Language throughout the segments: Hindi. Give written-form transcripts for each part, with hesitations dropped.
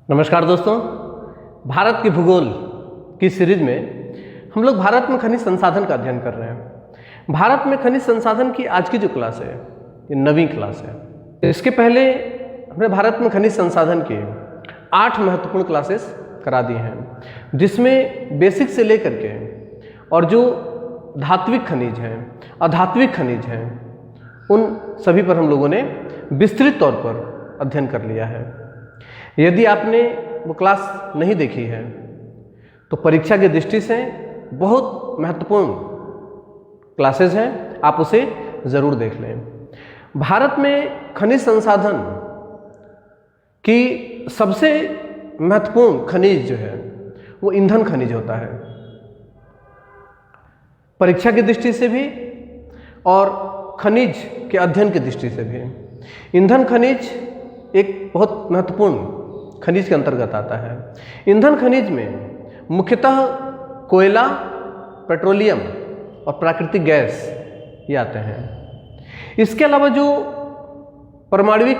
नमस्कार दोस्तों, भारत की भूगोल की सीरीज में हम लोग भारत में खनिज संसाधन का अध्ययन कर रहे हैं। भारत में खनिज संसाधन की आज की जो क्लास है ये 9वीं क्लास है। इसके पहले हमने भारत में खनिज संसाधन की 8 महत्वपूर्ण क्लासेस करा दी हैं, जिसमें बेसिक से लेकर के और जो धात्विक खनिज हैं, अधात्विक खनिज हैं, उन सभी पर हम लोगों ने विस्तृत तौर पर अध्ययन कर लिया है। यदि आपने वो क्लास नहीं देखी है तो परीक्षा की दृष्टि से बहुत महत्वपूर्ण क्लासेस हैं, आप उसे ज़रूर देख लें। भारत में खनिज संसाधन की सबसे महत्वपूर्ण खनिज जो है वो ईंधन खनिज होता है, परीक्षा की दृष्टि से भी और खनिज के अध्ययन की दृष्टि से भी। ईंधन खनिज एक बहुत महत्वपूर्ण खनिज के अंतर्गत आता है। ईंधन खनिज में मुख्यतः कोयला, पेट्रोलियम और प्राकृतिक गैस ये आते हैं। इसके अलावा जो परमाणविक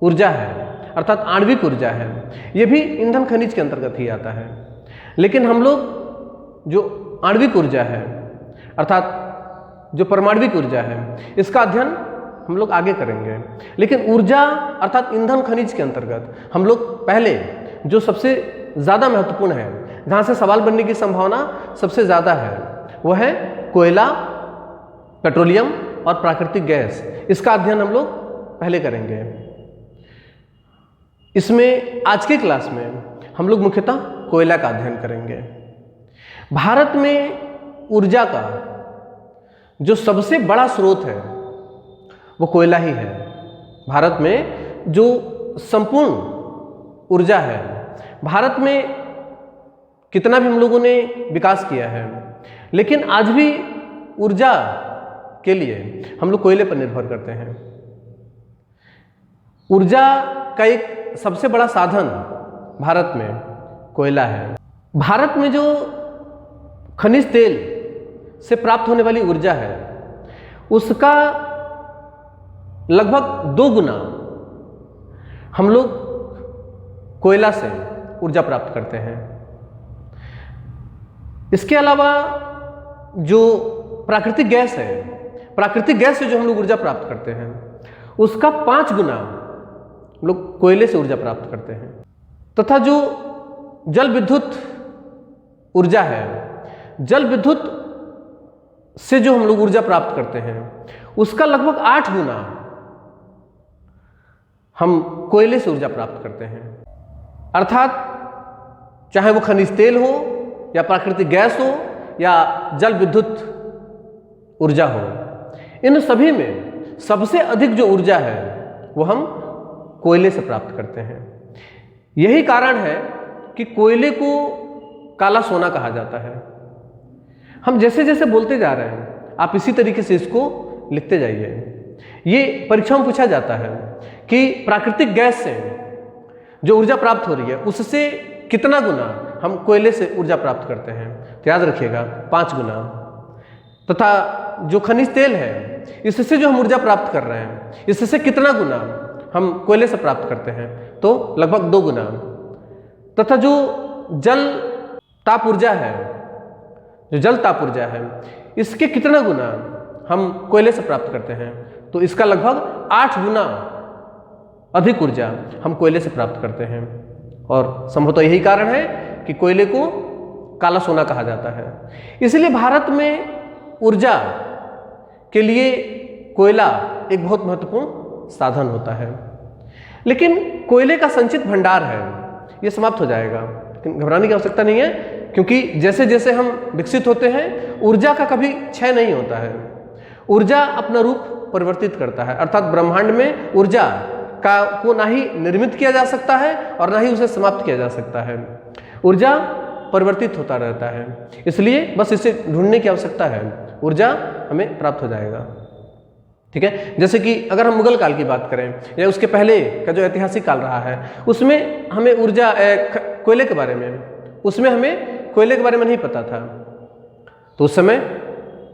ऊर्जा है अर्थात आणविक ऊर्जा है, ये भी ईंधन खनिज के अंतर्गत ही आता है। लेकिन हम लोग जो आणविक ऊर्जा है अर्थात जो परमाणविक ऊर्जा है, इसका अध्ययन हम लोग आगे करेंगे। लेकिन ऊर्जा अर्थात ईंधन खनिज के अंतर्गत हम लोग पहले जो सबसे ज़्यादा महत्वपूर्ण है, जहाँ से सवाल बनने की संभावना सबसे ज़्यादा है, वह है कोयला, पेट्रोलियम और प्राकृतिक गैस। इसका अध्ययन हम लोग पहले करेंगे। इसमें आज की क्लास में हम लोग मुख्यतः कोयला का अध्ययन करेंगे। भारत में ऊर्जा का जो सबसे बड़ा स्रोत है वो कोयला ही है। भारत में जो संपूर्ण ऊर्जा है, भारत में कितना भी हम लोगों ने विकास किया है, लेकिन आज भी ऊर्जा के लिए हम लोग कोयले पर निर्भर करते हैं। ऊर्जा का एक सबसे बड़ा साधन भारत में कोयला है। भारत में जो खनिज तेल से प्राप्त होने वाली ऊर्जा है, उसका लगभग 2 गुना हम लोग कोयला से ऊर्जा प्राप्त करते हैं। इसके अलावा जो प्राकृतिक गैस है, प्राकृतिक गैस से जो हम लोग ऊर्जा प्राप्त करते हैं, उसका 5 गुना हम लोग कोयले से ऊर्जा प्राप्त करते हैं। तथा जो जल विद्युत ऊर्जा है, जल विद्युत से जो हम लोग ऊर्जा प्राप्त करते हैं, उसका लगभग 8 गुना हम कोयले से ऊर्जा प्राप्त करते हैं। अर्थात चाहे वो खनिज तेल हो या प्राकृतिक गैस हो या जल विद्युत ऊर्जा हो, इन सभी में सबसे अधिक जो ऊर्जा है वो हम कोयले से प्राप्त करते हैं। यही कारण है कि कोयले को काला सोना कहा जाता है। हम जैसे जैसे बोलते जा रहे हैं, आप इसी तरीके से इसको लिखते जाइए। ये परीक्षा में पूछा जाता है कि प्राकृतिक गैस से जो ऊर्जा प्राप्त हो रही है, उससे कितना गुना हम कोयले से ऊर्जा प्राप्त करते हैं। तो याद रखिएगा 5 गुना। तथा जो खनिज तेल है, इससे जो हम ऊर्जा प्राप्त कर रहे हैं, इससे कितना गुना हम कोयले से प्राप्त करते हैं, तो लगभग 2 गुना। तथा जो जल ताप ऊर्जा है, जो जल ताप ऊर्जा है, इसके कितना गुना हम कोयले से प्राप्त करते हैं, तो इसका लगभग 8 गुना अधिक ऊर्जा हम कोयले से प्राप्त करते हैं। और संभवतः यही कारण है कि कोयले को काला सोना कहा जाता है। इसलिए भारत में ऊर्जा के लिए कोयला एक बहुत महत्वपूर्ण साधन होता है। लेकिन कोयले का संचित भंडार है, ये समाप्त हो जाएगा, लेकिन घबराने की आवश्यकता नहीं है, क्योंकि जैसे जैसे हम विकसित होते हैं, ऊर्जा का कभी क्षय नहीं होता है। ऊर्जा अपना रूप परिवर्तित करता है। अर्थात ब्रह्मांड में ऊर्जा को ना ही निर्मित किया जा सकता है और ना ही उसे समाप्त किया जा सकता है। ऊर्जा परिवर्तित होता रहता है, इसलिए बस इसे ढूंढने की आवश्यकता है, ऊर्जा हमें प्राप्त हो जाएगा। ठीक है, जैसे कि अगर हम मुगल काल की बात करें या उसके पहले का जो ऐतिहासिक काल रहा है, उसमें हमें ऊर्जा कोयले के बारे में, उसमें हमें कोयले के बारे में नहीं पता था। तो उस समय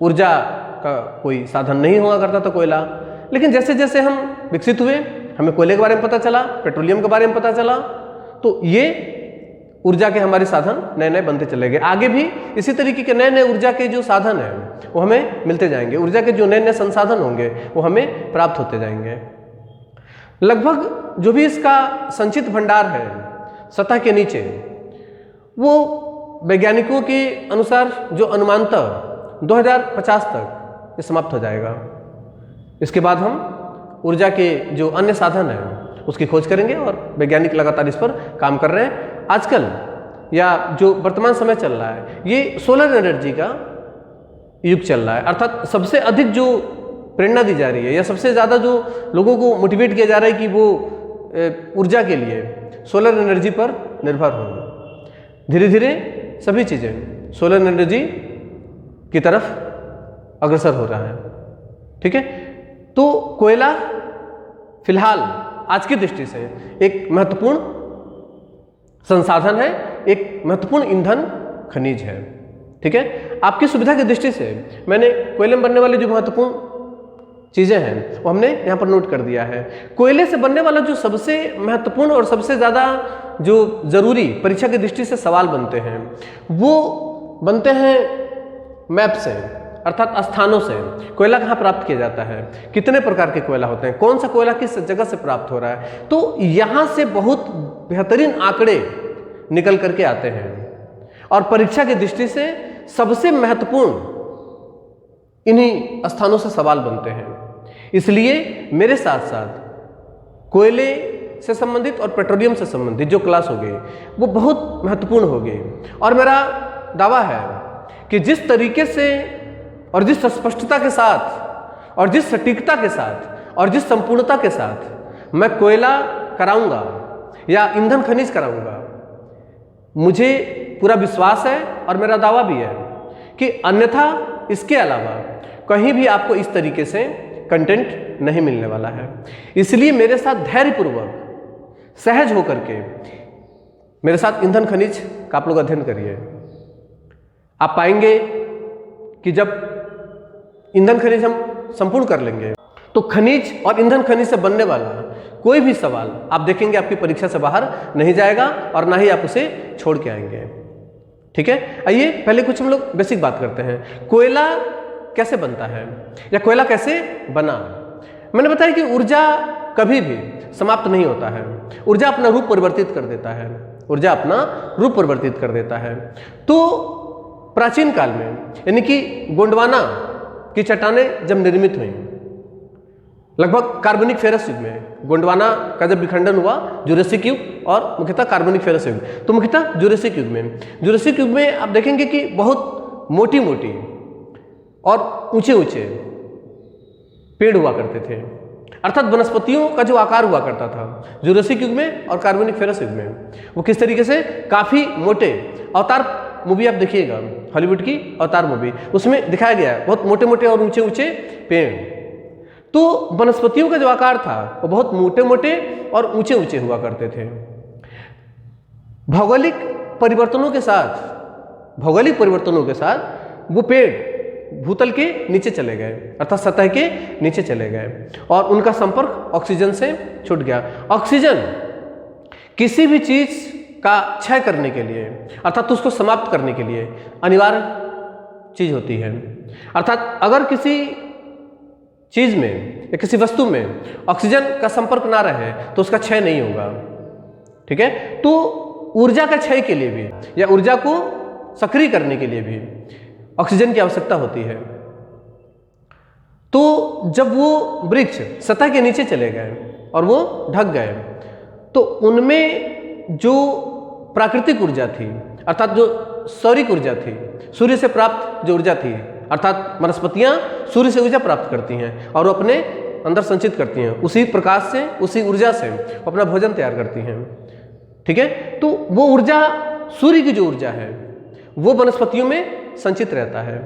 ऊर्जा का कोई साधन नहीं हुआ करता था कोयला। लेकिन जैसे जैसे हम विकसित हुए, हमें कोयले के बारे में पता चला, पेट्रोलियम के बारे में पता चला, तो ये ऊर्जा के हमारे साधन नए नए बनते चले गए। आगे भी इसी तरीके के नए नए ऊर्जा के जो साधन हैं वो हमें मिलते जाएंगे। ऊर्जा के जो नए नए संसाधन होंगे वो हमें प्राप्त होते जाएंगे। लगभग जो भी इसका संचित भंडार है सतह के नीचे, वो वैज्ञानिकों के अनुसार जो अनुमानतः 2050 तक ये समाप्त हो जाएगा। इसके बाद हम ऊर्जा के जो अन्य साधन हैं उसकी खोज करेंगे और वैज्ञानिक लगातार इस पर काम कर रहे हैं। आजकल या जो वर्तमान समय चल रहा है ये सोलर एनर्जी का युग चल रहा है, अर्थात सबसे अधिक जो प्रेरणा दी जा रही है या सबसे ज़्यादा जो लोगों को मोटिवेट किया जा रहा है कि वो ऊर्जा के लिए सोलर एनर्जी पर निर्भर हो। धीरे धीरे सभी चीज़ें सोलर एनर्जी की तरफ अग्रसर हो रहा है। ठीक है, तो कोयला फिलहाल आज की दृष्टि से एक महत्वपूर्ण संसाधन है, एक महत्वपूर्ण ईंधन खनिज है। ठीक है, आपकी सुविधा की दृष्टि से मैंने कोयले में बनने वाली जो महत्वपूर्ण चीज़ें हैं वो हमने यहाँ पर नोट कर दिया है। कोयले से बनने वाला जो सबसे महत्वपूर्ण और सबसे ज़्यादा जो ज़रूरी परीक्षा की दृष्टि से सवाल बनते हैं वो बनते हैं मैप से, अर्थात स्थानों से। कोयला कहाँ प्राप्त किया जाता है, कितने प्रकार के कोयला होते हैं, कौन सा कोयला किस जगह से प्राप्त हो रहा है। तो यहाँ से बहुत बेहतरीन आंकड़े निकल करके आते हैं और परीक्षा की दृष्टि से सबसे महत्वपूर्ण इन्हीं स्थानों से सवाल बनते हैं। इसलिए मेरे साथ साथ कोयले से संबंधित और पेट्रोलियम से संबंधित जो क्लास होगी वो बहुत महत्वपूर्ण होगी। और मेरा दावा है कि जिस तरीके से और जिस स्पष्टता के साथ और जिस सटीकता के साथ और जिस संपूर्णता के साथ मैं कोयला कराऊंगा या ईंधन खनिज कराऊंगा, मुझे पूरा विश्वास है और मेरा दावा भी है कि अन्यथा इसके अलावा कहीं भी आपको इस तरीके से कंटेंट नहीं मिलने वाला है। इसलिए मेरे साथ धैर्यपूर्वक सहज होकर के मेरे साथ ईंधन खनिज का आप लोग अध्ययन करिए। आप पाएंगे कि जब ईंधन खनिज हम संपूर्ण कर लेंगे तो खनिज और ईंधन खनिज से बनने वाला कोई भी सवाल आप देखेंगे आपकी परीक्षा से बाहर नहीं जाएगा और ना ही आप उसे छोड़ के आएंगे। ठीक है, आइए पहले कुछ हम लोग बेसिक बात करते हैं। कोयला कैसे बनता है या कोयला कैसे बना। मैंने बताया कि ऊर्जा कभी भी समाप्त नहीं होता है, ऊर्जा अपना रूप परिवर्तित कर देता है, ऊर्जा अपना रूप परिवर्तित कर देता है। तो प्राचीन काल में यानी कि गोंडवाना की चट्टानें जब निर्मित हुई, लगभग कार्बनिक फेरस युग में गोंडवाना का जब विखंडन हुआ, जुरेसिक युग और मुख्यतः कार्बनिक फेरस युग, तो मुख्यतः जुरेसिक युग में आप देखेंगे कि बहुत मोटी मोटी और ऊंचे ऊंचे पेड़ हुआ करते थे, अर्थात वनस्पतियों का जो आकार हुआ करता था जुरेसिक युग में और कार्बनिक फेरस युग में, वो किस तरीके से काफ़ी मोटे। अवतार मूवी आप देखिएगा, हॉलीवुड की अवतार मूवी, उसमें दिखाया गया है बहुत मोटे मोटे और ऊंचे ऊंचे पेड़। तो वनस्पतियों का जो आकार था वो बहुत मोटे मोटे और ऊंचे ऊंचे हुआ करते थे। भौगोलिक परिवर्तनों के साथ वो पेड़ भूतल के नीचे चले गए, अर्थात सतह के नीचे चले गए और उनका संपर्क ऑक्सीजन से छूट गया। ऑक्सीजन किसी भी चीज का क्षय करने के लिए, अर्थात उसको समाप्त करने के लिए अनिवार्य चीज होती है। अर्थात अगर किसी चीज में या किसी वस्तु में ऑक्सीजन का संपर्क ना रहे तो उसका क्षय नहीं होगा। ठीक है, तो ऊर्जा का क्षय के लिए भी या ऊर्जा को सक्रिय करने के लिए भी ऑक्सीजन की आवश्यकता होती है। तो जब वो वृक्ष सतह के नीचे चले गए और वो ढक गए तो उनमें जो प्राकृतिक ऊर्जा थी, अर्थात जो सौरिक ऊर्जा थी, सूर्य से प्राप्त जो ऊर्जा थी, अर्थात वनस्पतियां सूर्य से ऊर्जा प्राप्त करती हैं और वो अपने अंदर संचित करती हैं, उसी प्रकाश से, उसी ऊर्जा से वो अपना भोजन तैयार करती हैं। ठीक है, तो वो ऊर्जा, सूर्य की जो ऊर्जा है वो वनस्पतियों में संचित रहता है।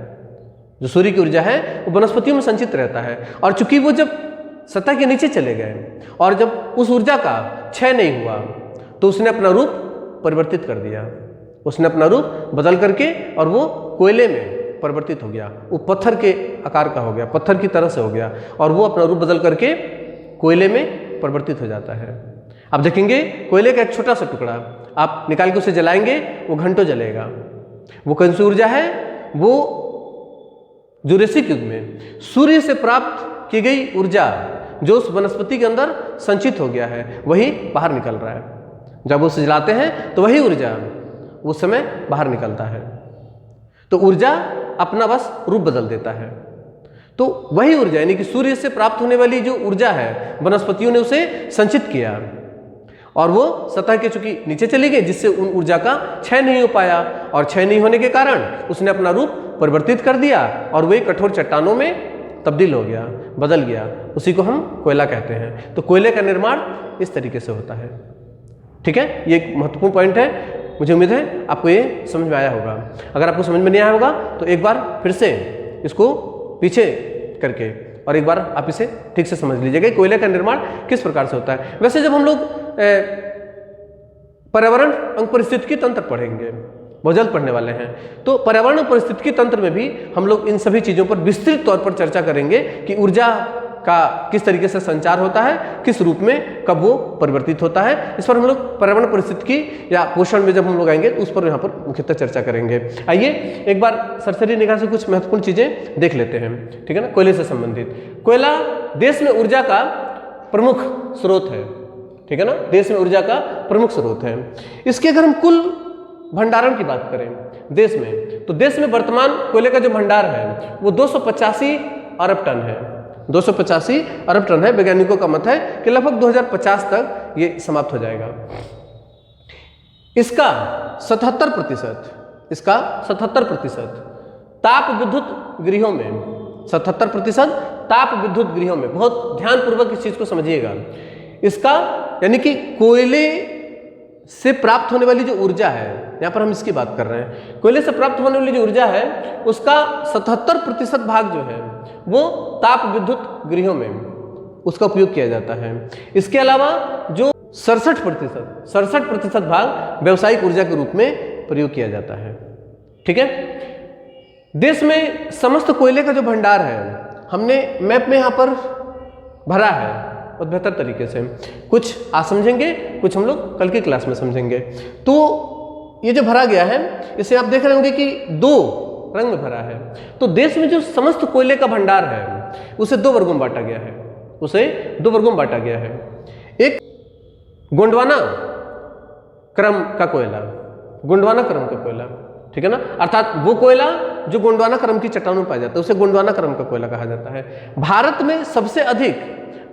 जो सूर्य की ऊर्जा है वो वनस्पतियों में संचित रहता है और चूंकि वो जब सतह के नीचे चले गए और जब उस ऊर्जा का क्षय नहीं हुआ तो उसने अपना रूप परिवर्तित कर दिया, उसने अपना रूप बदल करके और वो कोयले में परिवर्तित हो गया, वो पत्थर के आकार का हो गया, पत्थर की तरह से हो गया और वो अपना रूप बदल करके कोयले में परिवर्तित हो जाता है। आप देखेंगे कोयले का एक छोटा सा टुकड़ा आप निकाल के उसे जलाएंगे, वो घंटों जलेगा। वो कौन सी ऊर्जा है? वो जुरेसिक युग में सूर्य से प्राप्त की गई ऊर्जा जो उस वनस्पति के अंदर संचित हो गया है, वही बाहर निकल रहा है। जब उसे जलाते हैं तो वही ऊर्जा उस समय बाहर निकलता है। तो ऊर्जा अपना बस रूप बदल देता है। तो वही ऊर्जा यानी कि सूर्य से प्राप्त होने वाली जो ऊर्जा है, वनस्पतियों ने उसे संचित किया और वो सतह के चूंकि नीचे चली गई, जिससे उन ऊर्जा का क्षय नहीं हो पाया, और क्षय नहीं होने के कारण उसने अपना रूप परिवर्तित कर दिया और वही कठोर चट्टानों में तब्दील हो गया, बदल गया। उसी को हम कोयला कहते हैं। तो कोयले का निर्माण इस तरीके से होता है। ठीक है, ये एक महत्वपूर्ण पॉइंट है। मुझे उम्मीद है आपको ये समझ में आया होगा। अगर आपको समझ में नहीं आया होगा तो एक बार फिर से इसको पीछे करके और एक बार आप इसे ठीक से समझ लीजिएगा कोयले का निर्माण किस प्रकार से होता है। वैसे जब हम लोग पर्यावरण एवं पारिस्थितिकी तंत्र पढ़ेंगे, बहुत जल्द पढ़ने वाले हैं, तो पर्यावरण और पारिस्थितिकी तंत्र में भी हम लोग इन सभी चीज़ों पर विस्तृत तौर पर चर्चा करेंगे कि ऊर्जा का किस तरीके से संचार होता है, किस रूप में, कब वो परिवर्तित होता है। इस पर हम लोग पर्यावरण परिस्थितिकी या पोषण में जब हम लोग आएंगे तो उस पर यहाँ पर मुख्यतः चर्चा करेंगे। आइए एक बार सरसरी निगाह से कुछ महत्वपूर्ण चीजें देख लेते हैं। ठीक है ना, कोयले से संबंधित। कोयला देश में ऊर्जा का प्रमुख स्रोत है। ठीक है ना, देश में ऊर्जा का प्रमुख स्रोत है। इसके अगर हम कुल भंडारण की बात करें देश में, तो देश में वर्तमान कोयले का जो भंडार है वो 285 अरब टन है। 285 अरब टन है। वैज्ञानिकों का मत है कि लगभग 2050 तक ये समाप्त हो जाएगा। इसका 77% ताप विद्युत गृहों में, 77% ताप विद्युत गृहों में, बहुत ध्यानपूर्वक इस चीज को समझिएगा। इसका यानी कि कोयले से प्राप्त होने वाली जो ऊर्जा है, यहां पर हम इसकी बात कर रहे हैं, कोयले से प्राप्त होने वाली जो ऊर्जा है उसका 77% भाग जो है वो ताप विद्युत गृहों में उसका उपयोग किया जाता है। इसके अलावा जो 67% भाग व्यावसायिक ऊर्जा के रूप में प्रयोग किया जाता है। ठीक है, देश में समस्त कोयले का जो भंडार है हमने मैप में यहां पर भरा है बहुत बेहतर तरीके से। कुछ आज समझेंगे, कुछ हम लोग कल की क्लास में समझेंगे। तो ये जो भरा गया है इसे आप देख रहे होंगे कि 2 रंग में भरा है। तो देश में जो समस्त कोयले का भंडार है उसे 2 वर्गों में बांटा गया है। एक गोंडवाना क्रम का कोयला, ठीक है ना, अर्थात वो कोयला जो गोंडवाना क्रम की चट्टानों में पाया जाता है उसे गोंडवाना क्रम का कोयला कहा जाता है। भारत में सबसे अधिक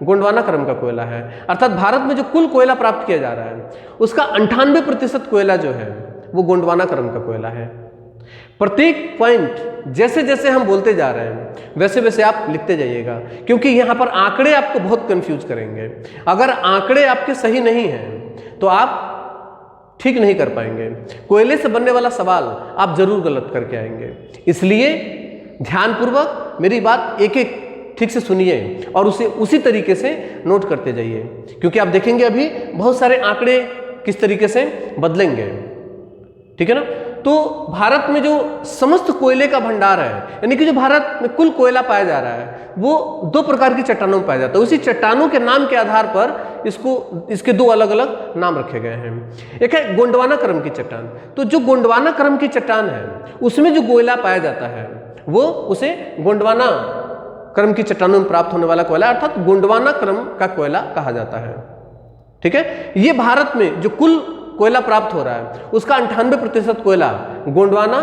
गोंडवाना क्रम का कोयला है, अर्थात भारत में जो कुल कोयला प्राप्त किया जा रहा है उसका 98% कोयला जो है वो गोंडवाना क्रम का कोयला है। प्रत्येक पॉइंट जैसे जैसे हम बोलते जा रहे हैं वैसे वैसे आप लिखते जाइएगा, क्योंकि यहाँ पर आंकड़े आपको बहुत कंफ्यूज करेंगे। अगर आंकड़े आपके सही नहीं हैं तो आप ठीक नहीं कर पाएंगे। कोयले से बनने वाला सवाल आप जरूर गलत करके आएंगे। इसलिए ध्यानपूर्वक मेरी बात एक एक ठीक से सुनिए और उसे उसी तरीके से नोट करते जाइए, क्योंकि आप देखेंगे अभी बहुत सारे आंकड़े किस तरीके से बदलेंगे। ठीक है ना, तो भारत में जो समस्त कोयले का भंडार है, यानी कि जो भारत में कुल कोयला पाया जा रहा है वो 2 प्रकार की चट्टानों में पाया जाता है। उसी चट्टानों के नाम के आधार पर इसके 2 अलग अलग नाम रखे गए हैं। एक है गोंडवाना क्रम की चट्टान। तो जो गोंडवाना क्रम की चट्टान है उसमें जो कोयला पाया जाता है वो उसे गोंडवाना क्रम की चट्टानों में प्राप्त होने वाला कोयला अर्थात गोंडवाना क्रम का कोयला कहा जाता है। ठीक है, ये भारत में जो कुल कोयला प्राप्त हो रहा है उसका 98% कोयला गोंडवाना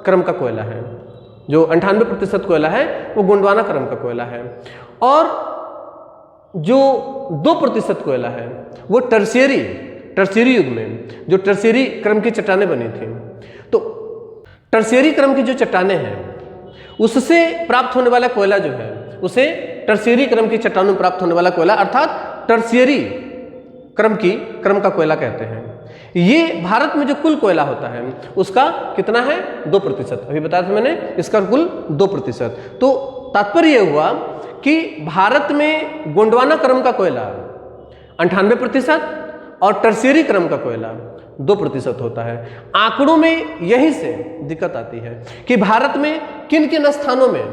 क्रम का कोयला है। जो 98% कोयला है वो गोंडवाना क्रम का कोयला है। और जो 2% कोयला है वो टर्शियरी युग में जो टर्शियरी क्रम की चट्टानें बनी थी। तो टर्शियरी क्रम की जो चट्टानें हैं उससे प्राप्त होने वाला कोयला जो है उसे टर्शियरी क्रम की चट्टानों में प्राप्त होने वाला कोयला अर्थात टर्शियरी क्रम का कोयला कहते हैं। ये भारत में जो कुल कोयला होता है उसका कितना है 2%। अभी बताया था मैंने, इसका कुल 2%। तो तात्पर्य यह हुआ कि भारत में गोंडवाना क्रम का कोयला 98% और टर्शियरी क्रम का कोयला 2% होता है। आंकड़ों में यहीं से दिक्कत आती है कि भारत में किन किन स्थानों में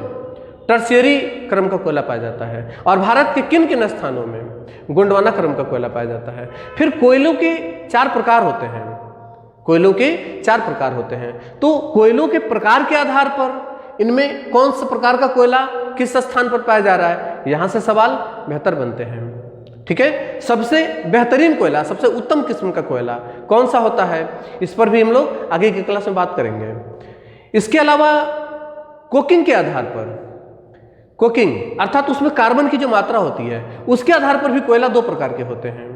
टर्शियरी क्रम का कोयला पाया जाता है। और भारत के किन किन स्थानों में गोंडवाना क्रम का कोयला पाया जाता है। फिर कोयलों के 4 प्रकार होते हैं, कोयलों के 4 प्रकार होते हैं। तो कोयलों के प्रकार के आधार पर इनमें कौन सा प्रकार का कोयला किस स्थान पर पाया जा रहा है, यहां से सवाल बेहतर बनते हैं। ठीक है, सबसे बेहतरीन कोयला, सबसे उत्तम किस्म का कोयला कौन सा होता है, इस पर भी हम लोग आगे की क्लास में बात करेंगे। इसके अलावा कोकिंग के आधार पर, कोकिंग अर्थात उसमें कार्बन की जो मात्रा होती है उसके आधार पर भी कोयला 2 प्रकार के होते हैं।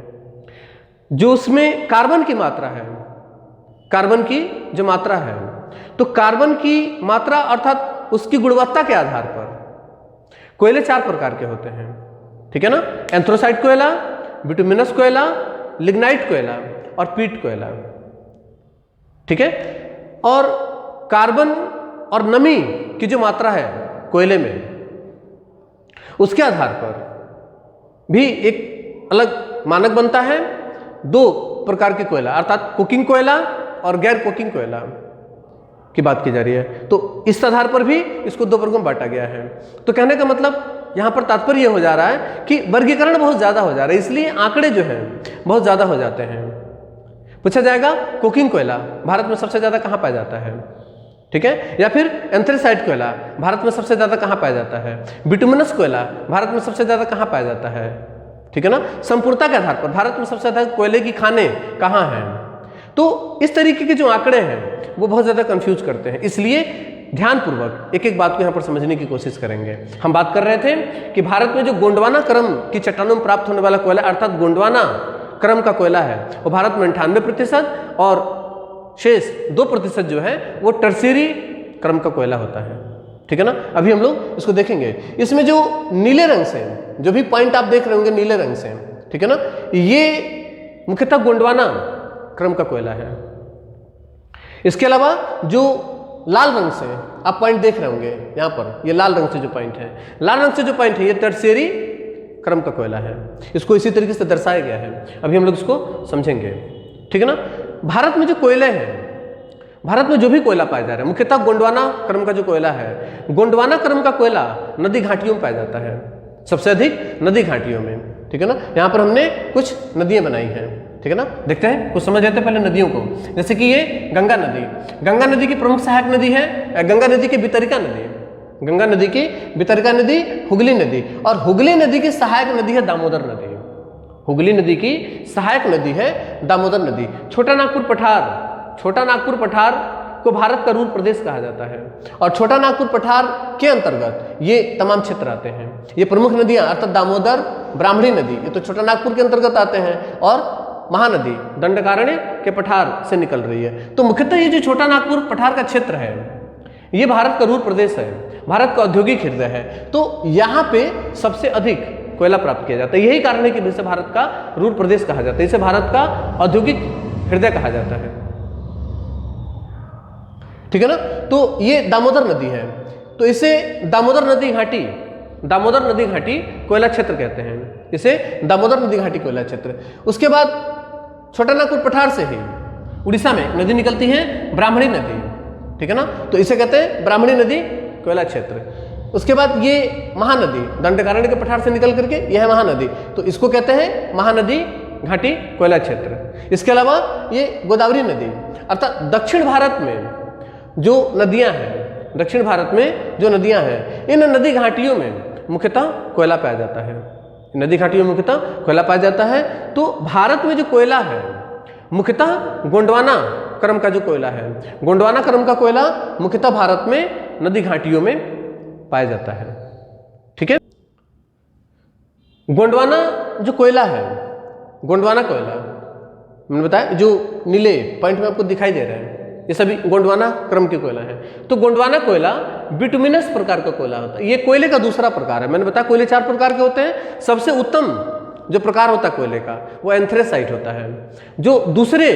जो उसमें कार्बन की मात्रा है, कार्बन की जो मात्रा है, तो कार्बन की मात्रा अर्थात उसकी गुणवत्ता के आधार पर कोयले 4 प्रकार के होते हैं। ठीक है ना, एंथ्रोसाइट कोयला, बिटुमिनस कोयला, लिग्नाइट कोयला और पीट कोयला। ठीक है, और कार्बन और नमी की जो मात्रा है कोयले में, उसके आधार पर भी एक अलग मानक बनता है। 2 प्रकार के कोयला अर्थात कुकिंग कोयला और गैर कुकिंग कोयला की बात की जा रही है। तो इस आधार पर भी इसको 2 वर्गों में बांटा गया है। तो कहने का मतलब यहां पर तात्पर्य यह हो जा रहा है कि वर्गीकरण बहुत ज्यादा हो जा रहा है, इसलिए आंकड़े जो हैं बहुत ज्यादा हो जाते हैं। पूछा जाएगा कुकिंग कोयला भारत में सबसे ज्यादा कहां पाया जाता है, ठीक है, या फिर एंथ्रेसाइट कोयला भारत में सबसे ज्यादा कहां पाया जाता है, बिटुमिनस कोयला भारत में सबसे ज्यादा कहां पाया जाता है। ठीक है ना, संपूर्णता के आधार पर भारत में सबसे ज्यादा कोयले की खाने कहां हैं। तो इस तरीके के जो आंकड़े हैं वो बहुत ज्यादा कंफ्यूज करते हैं, इसलिए ध्यानपूर्वक एक एक बात को यहां पर समझने की कोशिश करेंगे। हम बात कर रहे थे कि भारत में जो गोंडवाना क्रम की चट्टानों में प्राप्त होने वाला कोयला अर्थात गोंडवाना क्रम का कोयला है वो भारत में 98% और शेष 2% जो है वो टर्शियरी क्रम का कोयला होता है। ठीक है ना, अभी हम लोग इसको देखेंगे। इसमें जो नीले रंग से जो भी पॉइंट आप देख रहे होंगे नीले रंग से, ठीक है ना, ये मुख्यतः गोंडवाना क्रम का कोयला है। इसके अलावा जो लाल रंग से आप पॉइंट देख रहे होंगे यहाँ पर, ये लाल रंग से जो पॉइंट है, लाल रंग से जो पॉइंट है ये टर्शियरी क्रम का कोयला है। इसको इसी तरीके से दर्शाया गया है, अभी हम लोग इसको समझेंगे। ठीक है ना, भारत में जो कोयले हैं, भारत में जो भी कोयला पाया जा रहा है मुख्यतः गोंडवाना क्रम का जो कोयला है, गोंडवाना क्रम का कोयला नदी घाटियों में पाया जाता है, सबसे अधिक नदी घाटियों में। ठीक है ना, यहाँ पर हमने कुछ नदियाँ बनाई हैं। ठीक है ना, देखते हैं, कुछ समझ लेते हैं पहले नदियों को। जैसे कि ये गंगा नदी, गंगा नदी की प्रमुख सहायक नदी है, गंगा नदी की वितरिका नदी, गंगा नदी की वितरिका नदी हुगली नदी, और हुगली नदी की सहायक नदी है दामोदर नदी। हुगली नदी की सहायक नदी है दामोदर नदी। छोटा नागपुर पठार, छोटा नागपुर पठार को भारत का रूर प्रदेश कहा जाता है, और छोटा नागपुर पठार के अंतर्गत ये तमाम क्षेत्र आते हैं। ये प्रमुख नदियां अर्थात दामोदर, ब्राह्मणी नदी, ये तो छोटा नागपुर के अंतर्गत आते हैं, और महानदी दंडकारण्य के पठार से निकल रही है। तो मुख्यतः ये जो छोटा नागपुर पठार का क्षेत्र है ये भारत का रूर प्रदेश है, भारत का औद्योगिक हृदय है। तो यहाँ पे सबसे अधिक कोयला प्राप्त किया जाता है, यही कारण है कि इसे भारत का रूर प्रदेश कहा जाता है, इसे भारत का औद्योगिक हृदय कहा जाता है। ठीक है ना, तो ये दामोदर नदी है, तो इसे दामोदर नदी घाटी, दामोदर नदी घाटी कोयला क्षेत्र कहते हैं, इसे दामोदर नदी घाटी कोयला क्षेत्र। उसके बाद छोटा नागपुर पठार से ही उड़ीसा में नदी निकलती है ब्राह्मणी नदी। ठीक है ना, तो इसे कहते हैं ब्राह्मणी नदी कोयला क्षेत्र। उसके बाद ये महानदी दंडकारण्य के पठार से निकल करके यह है महानदी, तो इसको कहते हैं महानदी घाटी कोयला क्षेत्र। इसके अलावा ये गोदावरी नदी अर्थात दक्षिण भारत में जो नदियां हैं, दक्षिण भारत में जो नदियां हैं, इन नदी घाटियों में मुख्यतः कोयला पाया जाता है, नदी घाटियों में मुख्यतः कोयला पाया जाता है। तो भारत में जो कोयला है मुख्यतः गोंडवाना क्रम का जो कोयला है, गोंडवाना क्रम का कोयला मुख्यतः भारत में नदी घाटियों में पाया जाता है। ठीक है, गोंडवाना जो कोयला है, गोंडवाना कोयला मैंने बताया जो नीले पॉइंट में आपको दिखाई दे रहे हैं ये सभी गोंडवाना क्रम के कोयला है। तो गोंडवाना कोयला बिटुमिनस प्रकार का कोयला होता है, ये कोयले का दूसरा प्रकार है। मैंने बताया कोयले 4 प्रकार के होते हैं, सबसे उत्तम जो प्रकार होता है कोयले का वो एंथ्रेसाइट होता है, जो दूसरे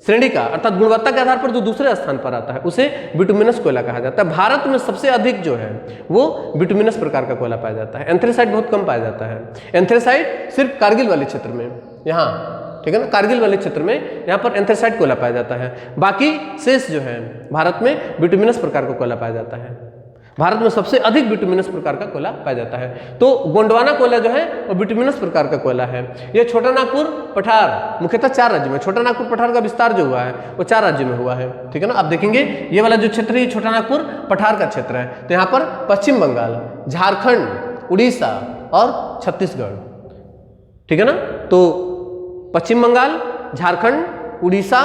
श्रेणी का अर्थात गुणवत्ता के आधार पर जो दूसरे स्थान पर आता है उसे बिटुमिनस कोयला कहा जाता है। भारत में सबसे अधिक जो है वो बिटुमिनस प्रकार का कोयला पाया जाता है, एंथ्रेसाइट बहुत कम पाया जाता है। एंथ्रेसाइट सिर्फ कारगिल वाले क्षेत्र में, यहाँ ठीक है ना, कारगिल वाले क्षेत्र में यहाँ पर एंथ्रेसाइट कोयला पाया जाता है, बाकी शेष जो है भारत में बिटुमिनस प्रकार का कोयला पाया जाता है। भारत में सबसे अधिक बिटुमिनस प्रकार का कोयला पाया जाता है। तो गोंडवाना कोयला जो है वो बिटुमिनस प्रकार का कोयला है। ये छोटा नागपुर पठार मुख्यतः 4 राज्यों में, छोटा नागपुर पठार का विस्तार जो हुआ है वो 4 राज्यों में हुआ है, ठीक है ना। आप देखेंगे ये वाला जो क्षेत्र है छोटा नागपुर पठार का क्षेत्र है, तो यहाँ पर पश्चिम बंगाल, झारखंड, उड़ीसा और छत्तीसगढ़, ठीक है ना। तो पश्चिम बंगाल, झारखंड, उड़ीसा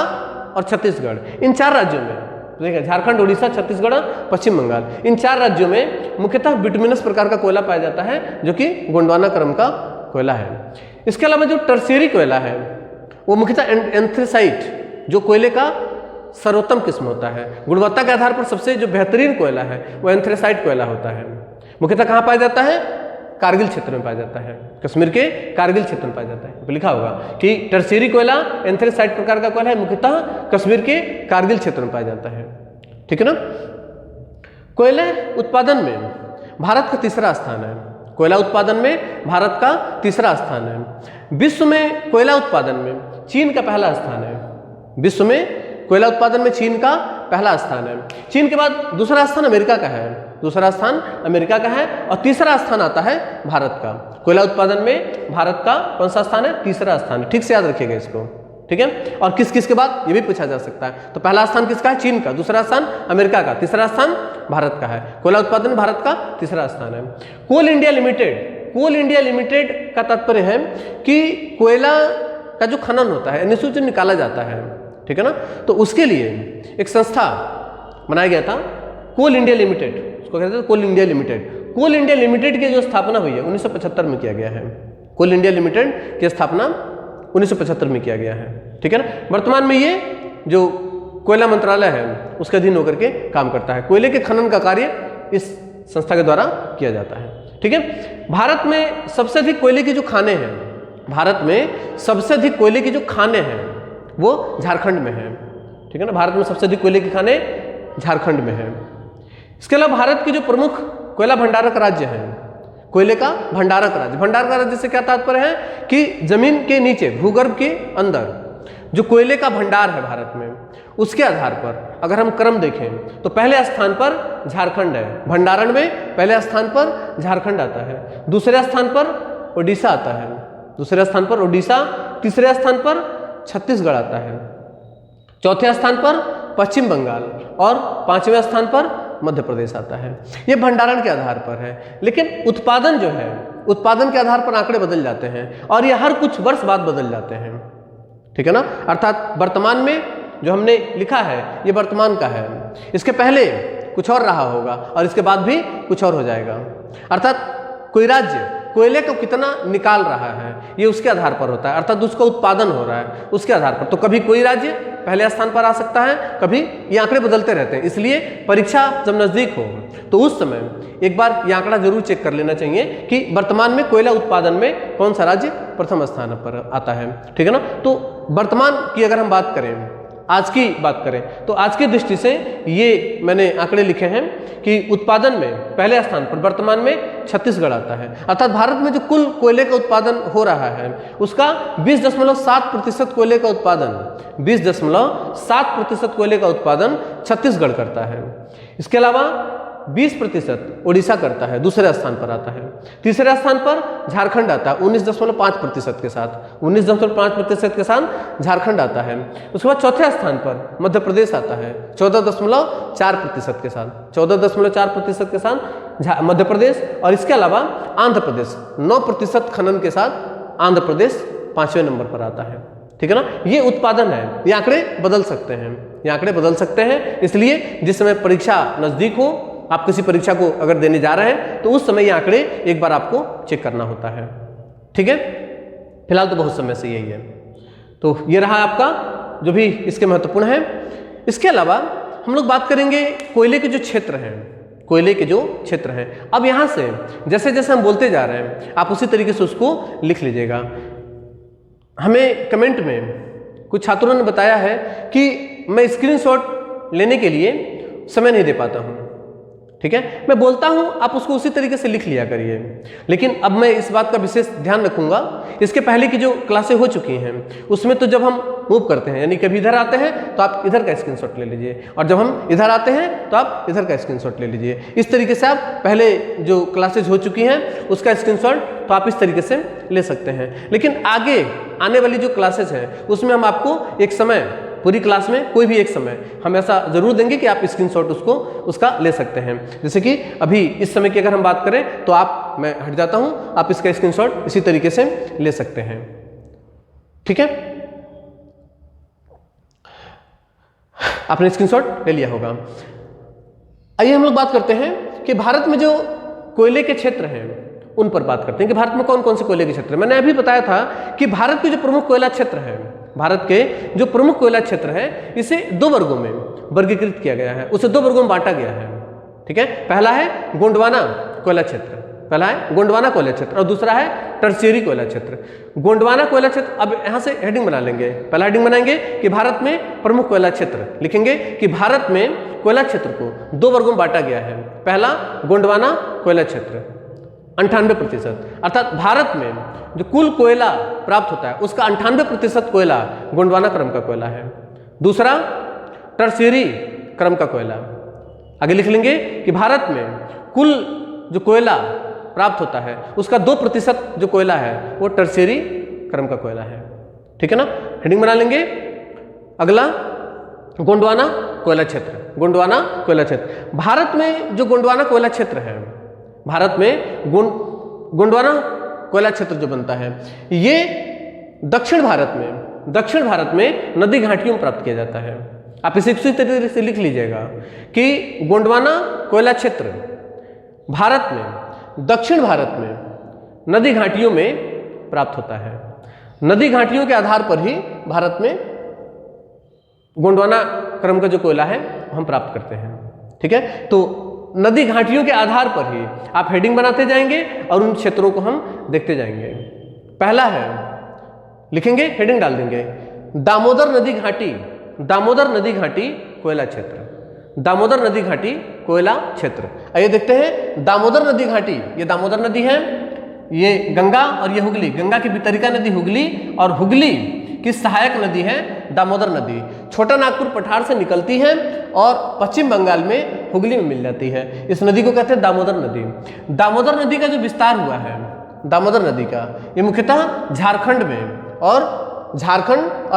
और छत्तीसगढ़, इन 4 राज्यों में, देखिए झारखंड, उड़ीसा, छत्तीसगढ़, पश्चिम बंगाल, इन 4 राज्यों में मुख्यतः बिटुमिनस प्रकार का कोयला पाया जाता है जो कि गोंडवाना क्रम का कोयला है। इसके अलावा जो टर्शियरी कोयला है वो मुख्यतः एंथ्रेसाइट जो कोयले का सर्वोत्तम किस्म होता है, गुणवत्ता के आधार पर सबसे जो बेहतरीन कोयला है वो एंथ्रेसाइट कोयला होता है। मुख्यतः कहाँ पाया जाता है? कारगिल क्षेत्र में पाया जाता है, कश्मीर के कारगिल क्षेत्र में पाया जाता है। लिखा होगा कि टर्शियरी कोयला एंथ्रेसाइट प्रकार का कोयला है, मुख्यतः कश्मीर के कारगिल क्षेत्र में पाया जाता है, ठीक है ना। कोयले उत्पादन में भारत का तीसरा स्थान है। कोयला उत्पादन में भारत का तीसरा स्थान है। विश्व में कोयला उत्पादन में चीन का पहला स्थान है। विश्व में कोयला उत्पादन में चीन का पहला स्थान है। चीन के बाद दूसरा स्थान अमेरिका का है, दूसरा स्थान अमेरिका का है और तीसरा स्थान आता है भारत का। कोयला उत्पादन में भारत का कौन सा स्थान है? तीसरा स्थान है। ठीक से याद रखिएगा इसको, ठीक है। और किस किस के बाद ये भी पूछा जा सकता है। तो पहला स्थान किसका है? चीन का, दूसरा स्थान अमेरिका का, तीसरा स्थान भारत का है। कोयला उत्पादन भारत का तीसरा स्थान है। कोल इंडिया लिमिटेड, कोल इंडिया लिमिटेड का तात्पर्य है कि कोयला का जो खनन होता है, यानी जो निकाला जाता है, ठीक है ना, तो उसके लिए एक संस्था बनाया गया था, कोल इंडिया लिमिटेड, उसको कहते हैं कोल इंडिया लिमिटेड। कोल इंडिया लिमिटेड की जो स्थापना हुई है 1975 में किया गया है। कोल इंडिया लिमिटेड की स्थापना 1975 में किया गया है, ठीक है ना। वर्तमान में ये जो कोयला मंत्रालय है उसके अधीन होकर के काम करता है। कोयले के खनन का कार्य इस संस्था के द्वारा किया जाता है, ठीक है। भारत में सबसे अधिक कोयले की जो खाने हैं, भारत में सबसे अधिक कोयले की जो खाने हैं वो झारखंड में है, ठीक है ना। भारत में सबसे अधिक कोयले के खाने झारखंड में है। इसके अलावा भारत के जो प्रमुख कोयला भंडारक राज्य हैं, कोयले का भंडारक राज्य, भंडारक राज्य से क्या तात्पर्य है कि जमीन के नीचे, भूगर्भ के अंदर जो कोयले का भंडार है भारत में, उसके आधार पर अगर हम क्रम देखें तो पहले स्थान पर झारखंड है, भंडारण में पहले स्थान पर झारखंड आता है, दूसरे स्थान पर ओडिशा आता है, दूसरे स्थान पर ओडिशा, तीसरे स्थान पर छत्तीसगढ़ आता है, चौथे स्थान पर पश्चिम बंगाल और 5वें स्थान पर मध्य प्रदेश आता है। ये भंडारण के आधार पर है, लेकिन उत्पादन जो है, उत्पादन के आधार पर आंकड़े बदल जाते हैं और ये हर कुछ वर्ष बाद बदल जाते हैं, ठीक है ना। अर्थात वर्तमान में जो हमने लिखा है ये वर्तमान का है, इसके पहले कुछ और रहा होगा और इसके बाद भी कुछ और हो जाएगा। अर्थात कोई राज्य कोयले को कितना निकाल रहा है ये उसके आधार पर होता है, अर्थात उसका उत्पादन हो रहा है उसके आधार पर। तो कभी कोई राज्य पहले स्थान पर आ सकता है, कभी ये आंकड़े बदलते रहते हैं। इसलिए परीक्षा जब नजदीक हो तो उस समय एक बार ये आंकड़ा जरूर चेक कर लेना चाहिए कि वर्तमान में कोयला उत्पादन में कौन सा राज्य प्रथम स्थान पर आता है, ठीक है ना। तो वर्तमान की अगर हम बात करें, आज की बात करें तो आज की दृष्टि से ये मैंने आंकड़े लिखे हैं कि उत्पादन में पहले स्थान पर वर्तमान में छत्तीसगढ़ आता है। अर्थात भारत में जो कुल कोयले का उत्पादन हो रहा है उसका 20.7% कोयले का उत्पादन, 20.7% कोयले का उत्पादन छत्तीसगढ़ करता है। इसके अलावा 20% ओडिशा करता है, दूसरे स्थान पर आता है। तीसरे स्थान पर झारखंड आता है 19.5% के साथ, 19.5% के साथ झारखंड आता है। उसके बाद चौथे स्थान पर मध्य प्रदेश आता है 14.4% के साथ, 14.4% के साथ मध्य प्रदेश। और इसके अलावा आंध्र प्रदेश 9% खनन के साथ आंध्र प्रदेश 5वें नंबर पर आता है, ठीक है ना। ये उत्पादन है, ये आंकड़े बदल सकते हैं, ये आंकड़े बदल सकते हैं। इसलिए जिस समय परीक्षा नजदीक हो, आप किसी परीक्षा को अगर देने जा रहे हैं तो उस समय ये आंकड़े एक बार आपको चेक करना होता है, ठीक है। फिलहाल तो बहुत समय से यही है। तो ये रहा आपका जो भी इसके महत्वपूर्ण है। इसके अलावा हम लोग बात करेंगे कोयले के जो क्षेत्र हैं, कोयले के जो क्षेत्र हैं। अब यहाँ से जैसे जैसे हम बोलते जा रहे हैं आप उसी तरीके से उसको लिख लीजिएगा। हमें कमेंट में कुछ छात्रों ने बताया है कि मैं स्क्रीनशॉट लेने के लिए समय नहीं दे पाता हूँ, ठीक है, मैं बोलता हूं आप उसको उसी तरीके से लिख लिया करिए। लेकिन अब मैं इस बात का विशेष ध्यान रखूंगा, इसके पहले की जो क्लासें हो चुकी हैं उसमें तो जब हम मूव करते हैं, यानी कभी इधर आते हैं तो आप इधर का स्क्रीनशॉट ले लीजिए, और जब हम इधर आते हैं तो आप इधर का स्क्रीनशॉट ले लीजिए। इस तरीके से आप पहले जो क्लासेज हो चुकी हैं उसका स्क्रीनशॉट तो आप इस तरीके से ले सकते हैं। लेकिन आगे आने वाली जो क्लासेज हैं उसमें हम आपको एक समय, पूरी क्लास में कोई भी एक समय हम ऐसा जरूर देंगे कि आप स्क्रीनशॉट उसका ले सकते हैं। जैसे कि अभी इस समय की अगर हम बात करें तो मैं हट जाता हूं, आप इसका स्क्रीनशॉट इसी तरीके से ले सकते हैं। ठीक है, आपने स्क्रीनशॉट ले लिया होगा। आइए हम लोग बात करते हैं कि भारत में जो कोयले के क्षेत्र हैं उन पर बात करते हैं कि भारत में कौन कौन से कोयले के क्षेत्र हैं। मैंने अभी बताया था कि भारत के जो प्रमुख कोयला क्षेत्र है, भारत के जो प्रमुख कोयला क्षेत्र है, इसे 2 वर्गों में वर्गीकृत किया गया है, उसे 2 वर्गों में बांटा गया है। ठीक है, पहला है गोंडवाना कोयला क्षेत्र, पहला है गोंडवाना कोयला क्षेत्र और दूसरा है टर्शियरी कोयला क्षेत्र। गोंडवाना कोयला क्षेत्र, अब यहां से हेडिंग बना लेंगे, पहला हेडिंग बनाएंगे कि भारत में प्रमुख कोयला क्षेत्र, लिखेंगे कि भारत में कोयला क्षेत्र को 2 वर्गों में बांटा गया है। पहला गोंडवाना कोयला क्षेत्र 98%, अर्थात भारत में जो कुल कोयला प्राप्त होता है उसका 98% कोयला गोंडवाना क्रम का कोयला है। दूसरा टर्शियरी क्रम का कोयला, आगे लिख लेंगे कि भारत में कुल जो कोयला प्राप्त होता है उसका 2% जो कोयला है वो टर्शियरी क्रम का कोयला है। ठीक है ना, हेडिंग बना लेंगे। अगला गोंडवाना कोयला क्षेत्र, गोंडवाना कोयला क्षेत्र। भारत में जो गोंडवाना कोयला क्षेत्र है, भारत में गोंडवाना कोयला क्षेत्र जो बनता है ये दक्षिण भारत में नदी घाटियों में प्राप्त किया जाता है। आप इसे इसी तरीके से लिख लीजिएगा कि गोंडवाना कोयला क्षेत्र भारत में, दक्षिण भारत में नदी घाटियों में प्राप्त होता है। नदी घाटियों के आधार पर ही भारत में गोंडवाना क्रम का जो कोयला है हम प्राप्त करते हैं। ठीक है, तो नदी घाटियों के आधार पर ही आप हेडिंग बनाते जाएंगे और उन क्षेत्रों को हम देखते जाएंगे। पहला है, लिखेंगे, हेडिंग डाल देंगे, दामोदर नदी घाटी, दामोदर नदी घाटी कोयला क्षेत्र, दामोदर नदी घाटी कोयला क्षेत्र। आइए देखते हैं दामोदर नदी घाटी, ये दामोदर नदी है, ये गंगा और ये हुगली, गंगा की वितरिका नदी हुगली और हुगली की सहायक नदी है दामोदर नदी। छोटा नागपुर पठार से निकलती है और पश्चिम बंगाल में हुगली में मिल जाती है। इस नदी को कहते हैं दामोदर नदी। दामोदर नदी का जो विस्तार हुआ है, दामोदर नदी का, ये मुख्यतः झारखंड में और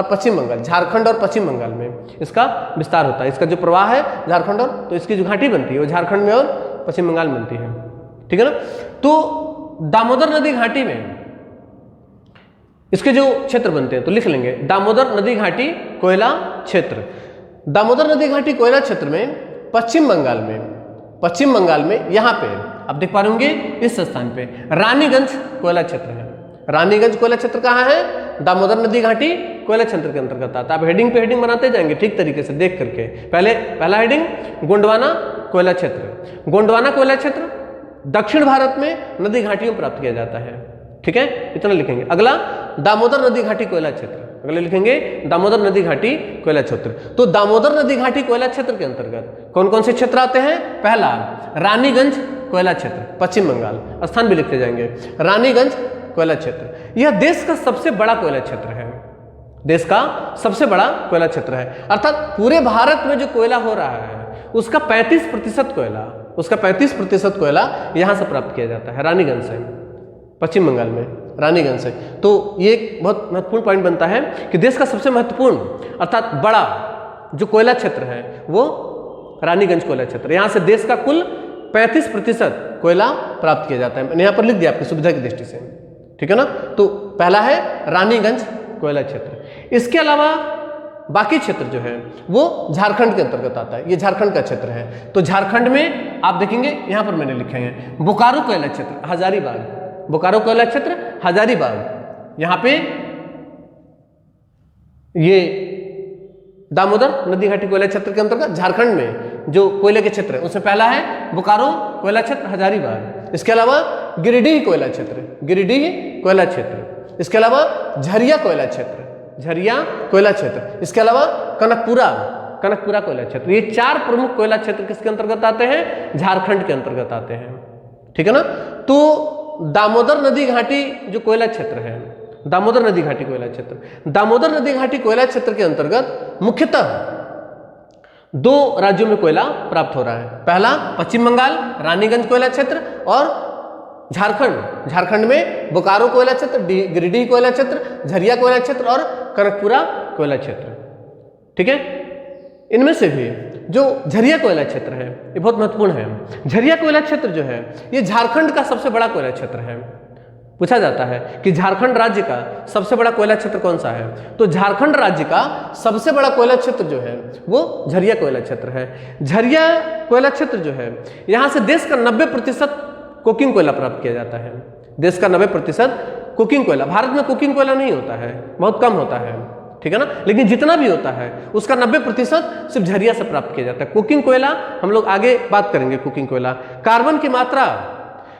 पश्चिम बंगाल, झारखंड और पश्चिम बंगाल में इसका विस्तार होता है। इसका जो प्रवाह है झारखंड और, तो इसकी जो घाटी बनती है वो झारखंड में और पश्चिम बंगाल में बनती है। ठीक है ना, तो दामोदर नदी घाटी में इसके जो क्षेत्र बनते हैं तो लिख लेंगे दामोदर नदी घाटी कोयला क्षेत्र। दामोदर नदी घाटी कोयला क्षेत्र में पश्चिम बंगाल में यहाँ पे आप देख पा रहे होंगे इस स्थान पे रानीगंज कोयला क्षेत्र है। रानीगंज कोयला क्षेत्र कहाँ है? दामोदर नदी घाटी कोयला क्षेत्र के अंतर्गत आता है। आप हेडिंग पे हेडिंग बनाते जाएंगे ठीक तरीके से देख करके। पहला हेडिंग गोंडवाना कोयला क्षेत्र। गोंडवाना कोयला क्षेत्र दक्षिण भारत में नदी घाटियों में प्राप्त किया जाता है। ठीक है, इतना लिखेंगे। अगला दामोदर नदी घाटी कोयला क्षेत्र, अगले लिखेंगे दामोदर नदी घाटी कोयला क्षेत्र। तो दामोदर नदी घाटी कोयला क्षेत्र के अंतर्गत कौन कौन से क्षेत्र आते हैं? पहला रानीगंज कोयला क्षेत्र, पश्चिम बंगाल, स्थान भी लिखते जाएंगे। रानीगंज कोयला क्षेत्र यह देश का सबसे बड़ा कोयला क्षेत्र है, देश का सबसे बड़ा कोयला क्षेत्र है। अर्थात पूरे भारत में जो कोयला हो रहा है उसका 35% कोयला यहां से प्राप्त किया जाता है, रानीगंज से, पश्चिम बंगाल में, रानीगंज से। तो ये एक बहुत महत्वपूर्ण पॉइंट बनता है कि देश का सबसे महत्वपूर्ण अर्थात बड़ा जो कोयला क्षेत्र है वो रानीगंज कोयला क्षेत्र। यहाँ से देश का कुल 35% कोयला प्राप्त किया जाता है। मैंने यहाँ पर लिख दिया आपकी सुविधा की दृष्टि से। ठीक है ना, तो पहला है रानीगंज कोयला क्षेत्र। इसके अलावा बाकी क्षेत्र जो है वो झारखंड के अंतर्गत आता है। ये झारखंड का क्षेत्र है। तो झारखंड में आप देखेंगे यहाँ पर मैंने लिखे हैं बोकारो कोयला क्षेत्र, हजारीबाग, बोकारो कोयला क्षेत्र हजारीबाग। यहाँ पे ये दामोदर नदी घाटी कोयला क्षेत्र के अंतर्गत झारखंड में जो कोयले के क्षेत्र है उसमें पहला है बोकारो कोयला क्षेत्र हजारीबाग। इसके अलावा गिरिडीह कोयला क्षेत्र, गिरिडीह कोयला क्षेत्र। इसके अलावा झरिया कोयला क्षेत्र, झरिया कोयला क्षेत्र। इसके अलावा कनकपुरा कनकपुरा कोयला क्षेत्र। ये 4 प्रमुख कोयला क्षेत्र किसके अंतर्गत आते हैं? झारखंड के अंतर्गत आते हैं। ठीक है ना। तो दामोदर नदी घाटी जो कोयला क्षेत्र है, दामोदर नदी घाटी कोयला क्षेत्र, दामोदर नदी घाटी कोयला क्षेत्र के अंतर्गत मुख्यतः 2 राज्यों में कोयला प्राप्त हो रहा है। पहला पश्चिम बंगाल रानीगंज कोयला क्षेत्र और झारखंड, झारखंड में बोकारो कोयला क्षेत्र, गिरिडीह कोयला क्षेत्र, झरिया कोयला क्षेत्र और कनकपुरा कोयला क्षेत्र। ठीक है। इनमें से भी जो झरिया कोयला क्षेत्र है ये बहुत महत्वपूर्ण है। झरिया कोयला क्षेत्र जो है ये झारखंड का सबसे बड़ा कोयला क्षेत्र है। पूछा जाता है कि झारखंड राज्य का सबसे बड़ा कोयला क्षेत्र कौन सा है, तो झारखंड राज्य का सबसे बड़ा कोयला क्षेत्र जो है वो झरिया कोयला क्षेत्र है। झरिया कोयला क्षेत्र जो है यहाँ से देश का 90% कोकिंग कोयला प्राप्त किया जाता है। देश का 90% कुकिंग कोयला। भारत में कुकिंग कोयला नहीं होता है, बहुत कम होता है। ठीक है ना। लेकिन जितना भी होता है उसका 90% सिर्फ झरिया से प्राप्त किया जाता है। कुकिंग कोयला हम लोग आगे बात करेंगे। कुकिंग कोयला कार्बन की मात्रा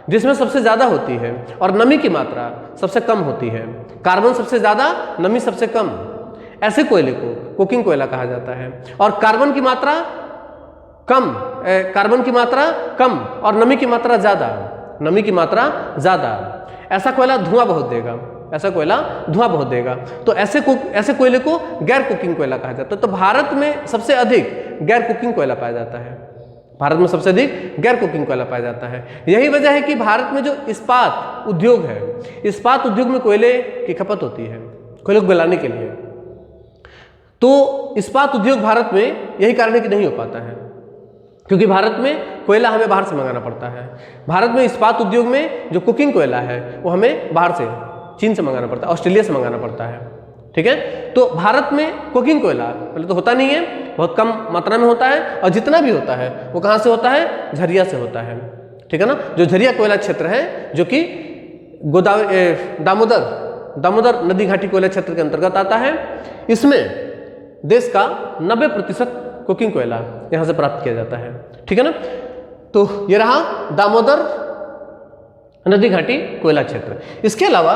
जिसमें सबसे ज्यादा होती है और नमी की मात्रा सबसे कम होती है। कार्बन सबसे ज्यादा, नमी सबसे कम, ऐसे कोयले को कुकिंग कोयला कहा जाता है। और कार्बन की मात्रा कम, कार्बन की मात्रा कम और नमी की मात्रा ज्यादा, नमी की मात्रा ज्यादा, ऐसा कोयला धुआं बहुत देगा, ऐसा कोयला धुआं बहुत देगा। तो ऐसे कोयले को गैर कुकिंग कोयला कहा जाता है। तो भारत में सबसे अधिक गैर कुकिंग कोयला पाया जाता है। भारत में सबसे अधिक गैर कुकिंग कोयला पाया जाता है। यही वजह है कि भारत में जो इस्पात उद्योग है, इस्पात उद्योग में कोयले की खपत होती है कोयले को गलाने के लिए। तो इस्पात उद्योग भारत में यही कारण है कि नहीं हो पाता है, क्योंकि भारत में कोयला हमें बाहर से मंगाना पड़ता है। भारत में इस्पात उद्योग में जो कुकिंग कोयला है वो हमें बाहर से, चीन से मंगाना पड़ता है, ऑस्ट्रेलिया से मंगाना पड़ता है। ठीक है। तो भारत में कुकिंग कोयला पहले तो होता नहीं है, बहुत कम मात्रा में होता है, और जितना भी होता है वो कहाँ से होता है? झरिया से होता है। ठीक है ना। जो झरिया कोयला क्षेत्र है जो कि दामोदर नदी घाटी कोयला क्षेत्र के अंतर्गत आता है, इसमें देश का 90% कुकिंग कोयला यहाँ से प्राप्त किया जाता है। ठीक है ना। तो ये रहा दामोदर नदी घाटी कोयला क्षेत्र। इसके अलावा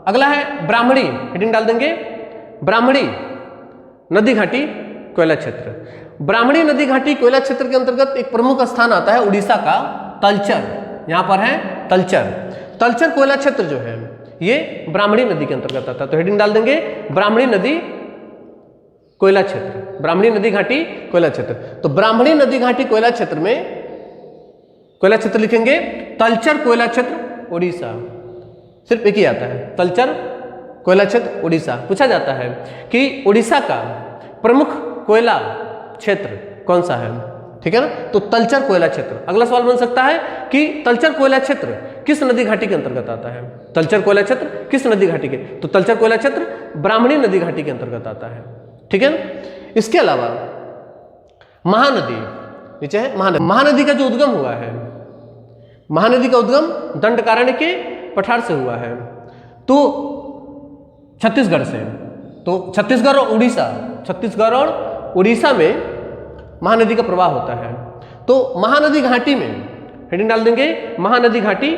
अगला है ब्राह्मणी, हेडिंग डाल देंगे, ब्राह्मणी नदी घाटी कोयला क्षेत्र। ब्राह्मणी नदी घाटी कोयला क्षेत्र के अंतर्गत एक प्रमुख स्थान आता है उड़ीसा का तलचर। यहाँ पर है तलचर। तलचर कोयला क्षेत्र जो है ये ब्राह्मणी नदी के अंतर्गत आता है। तो हेडिंग डाल देंगे ब्राह्मणी नदी कोयला क्षेत्र, ब्राह्मणी नदी घाटी कोयला क्षेत्र। तो ब्राह्मणी नदी घाटी कोयला क्षेत्र में कोयला क्षेत्र लिखेंगे तलचर कोयला क्षेत्र उड़ीसा, सिर्फ एक ही आता है, तलचर कोयला क्षेत्र उड़ीसा। पूछा जाता है कि उड़ीसा का प्रमुख कोयला क्षेत्र कौन सा है? ठीक है ना। तो तलचर कोयला क्षेत्र। अगला सवाल बन सकता है कि तलचर कोयला क्षेत्र किस नदी घाटी के अंतर्गत आता है? तलचर कोयला क्षेत्र किस नदी घाटी के? तो तलचर कोयला क्षेत्र ब्राह्मणी नदी घाटी के अंतर्गत आता है। ठीक है ना। इसके अलावा महानदी, नीचे है महानदी। महानदी का जो उद्गम हुआ है, महानदी का उद्गम दंडकारण्य के पठार से हुआ है, तो छत्तीसगढ़ से। तो छत्तीसगढ़ और उड़ीसा, छत्तीसगढ़ और उड़ीसा में महानदी का प्रवाह होता है। तो महानदी घाटी में हेडिंग डाल देंगे महानदी घाटी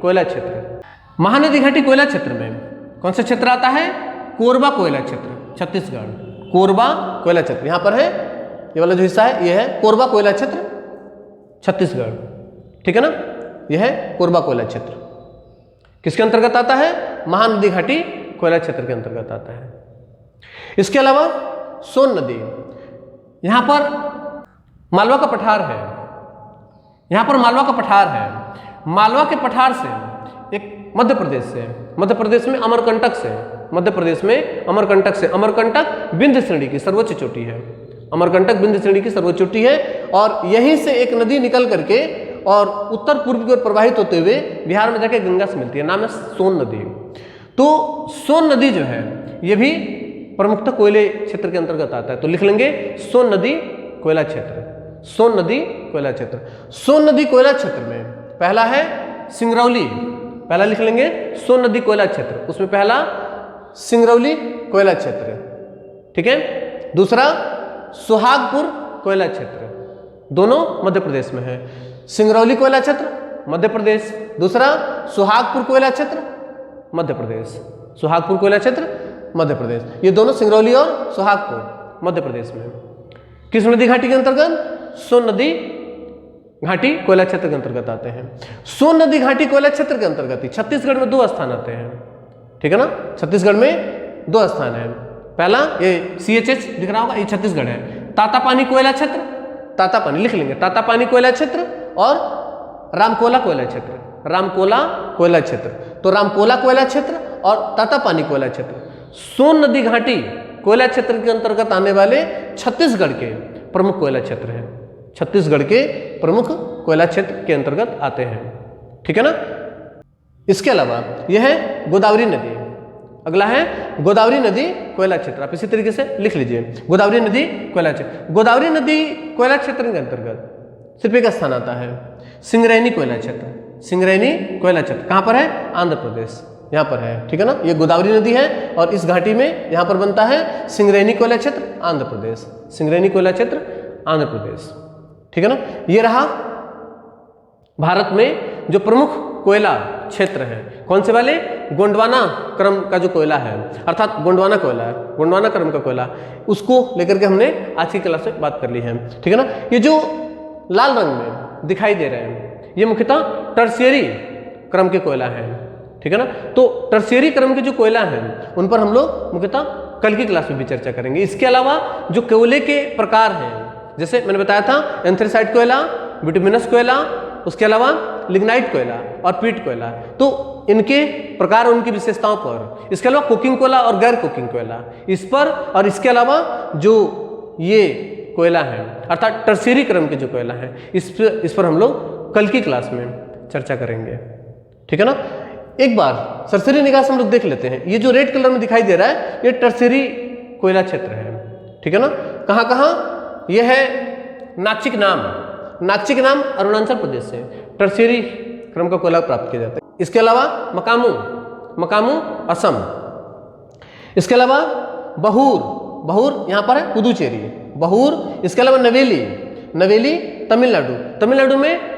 कोयला क्षेत्र। महानदी घाटी कोयला क्षेत्र में कौन सा क्षेत्र आता है? कोरबा कोयला क्षेत्र, छत्तीसगढ़। कोरबा कोयला क्षेत्र यहाँ पर है, ये वाला जो हिस्सा है ये है कोरबा कोयला क्षेत्र छत्तीसगढ़। ठीक है ना। यह है कोरबा कोयला क्षेत्र। किसके अंतर्गत आता है? महानदी घाटी कोयला क्षेत्र के अंतर्गत आता है। इसके अलावा सोन नदी, यहां पर मालवा का पठार है, यहां पर मालवा का पठार है। मालवा के पठार से एक मध्य प्रदेश से, मध्य प्रदेश में अमरकंटक से, मध्य प्रदेश में अमरकंटक से, अमरकंटक विंध्य श्रेणी की सर्वोच्च चोटी है, अमरकंटक विंध्य श्रेणी की सर्वोच्च चोटी है। और यहीं से एक नदी निकल करके और उत्तर पूर्व की ओर प्रवाहित होते हुए बिहार में जाके गंगा से मिलती है, नाम है सोन नदी। तो सोन नदी जो है ये भी प्रमुखतः कोयले क्षेत्र के अंतर्गत आता है। तो लिख लेंगे सोन नदी कोयला क्षेत्र, सोन नदी कोयला क्षेत्र। सोन नदी कोयला क्षेत्र में पहला है सिंगरौली, पहला लिख लेंगे सोन नदी कोयला क्षेत्र, उसमें पहला सिंगरौली कोयला क्षेत्र। ठीक है। दूसरा सुहागपुर कोयला क्षेत्र, दोनों मध्य प्रदेश में है। सिंगरौली कोयला क्षेत्र मध्य प्रदेश, दूसरा सुहागपुर कोयला क्षेत्र मध्य प्रदेश, सुहागपुर कोयला क्षेत्र मध्य प्रदेश। ये दोनों सिंगरौली और सुहागपुर मध्य प्रदेश में। किस नदी घाटी के अंतर्गत? सोन नदी घाटी कोयला क्षेत्र के अंतर्गत आते हैं। सोन नदी घाटी कोयला क्षेत्र के अंतर्गत ही छत्तीसगढ़ में 2 स्थान आते हैं, ठीक है ना। छत्तीसगढ़ में 2 स्थान है। पहला ये CHH दिख रहा होगा, ये छत्तीसगढ़ है। तातापानी कोयला क्षेत्र, तातापानी लिख लेंगे, तातापानी कोयला क्षेत्र और रामकोला कोयला क्षेत्र, रामकोला कोयला क्षेत्र। तो रामकोला कोयला क्षेत्र और तातापानी कोयला क्षेत्र सोन नदी घाटी कोयला क्षेत्र के अंतर्गत आने वाले छत्तीसगढ़ के प्रमुख कोयला क्षेत्र हैं। छत्तीसगढ़ के प्रमुख कोयला क्षेत्र के अंतर्गत आते हैं, ठीक है ना। इसके अलावा यह है गोदावरी नदी। अगला है गोदावरी नदी कोयला क्षेत्र, आप इसी तरीके से लिख लीजिए, गोदावरी नदी कोयला क्षेत्र। गोदावरी नदी कोयला क्षेत्र के अंतर्गत सिर्फ एक स्थान आता है, सिंगरैनी कोयला क्षेत्र। सिंगरैनी कोयला क्षेत्र कहाँ पर है? आंध्र प्रदेश, यहाँ पर है, ठीक है ना। ये गोदावरी नदी है और इस घाटी में यहाँ पर बनता है सिंगरैनी कोयला क्षेत्र, आंध्र प्रदेश। सिंगरैनी कोयला क्षेत्र, आंध्र प्रदेश, ठीक है ना। ये रहा भारत में जो प्रमुख कोयला क्षेत्र है। कौन से वाले? गोंडवाना क्रम का जो कोयला है, अर्थात गोंडवाना कोयला है, गोंडवाना क्रम का कोयला, उसको लेकर के हमने आज की क्लास में बात कर ली है, ठीक है ना। ये जो लाल रंग में दिखाई दे रहे हैं ये मुख्यतः टर्शियरी क्रम के कोयला है, ठीक है ना। तो टर्शियरी क्रम के जो कोयला हैं उन पर हम लोग मुख्यतः कल की क्लास में भी चर्चा करेंगे। इसके अलावा जो कोयले के प्रकार हैं, जैसे मैंने बताया था एंथ्रेसाइट कोयला, बिटुमिनस कोयला, उसके अलावा लिग्नाइट कोयला और पीट कोयला, तो इनके प्रकार और उनकी विशेषताओं पर, इसके अलावा कोकिंग कोयला और गैर कोकिंग कोयला, इस पर, और इसके अलावा जो ये कोयला है अर्थात टर्शियरी क्रम के जो कोयला है इस पर हम लोग कल की क्लास में चर्चा करेंगे, ठीक है ना। एक बार सरसरी निगाह से हम लोग देख लेते हैं, ये जो रेड कलर में दिखाई दे रहा है ये टर्शियरी कोयला क्षेत्र है, ठीक है ना। कहाँ कहाँ? यह है नाचिक नाम, नाचिक नाम अरुणाचल प्रदेश से टर्शियरी क्रम का कोयला प्राप्त किया जाता है। इसके अलावा मकामू, मकामू असम, इसके अलावा बहूर, बहूर यहाँ पर है पुदुचेरी, बहूर। इसके अलावा नवेली, नवेली तमिलनाडु, तमिलनाडु में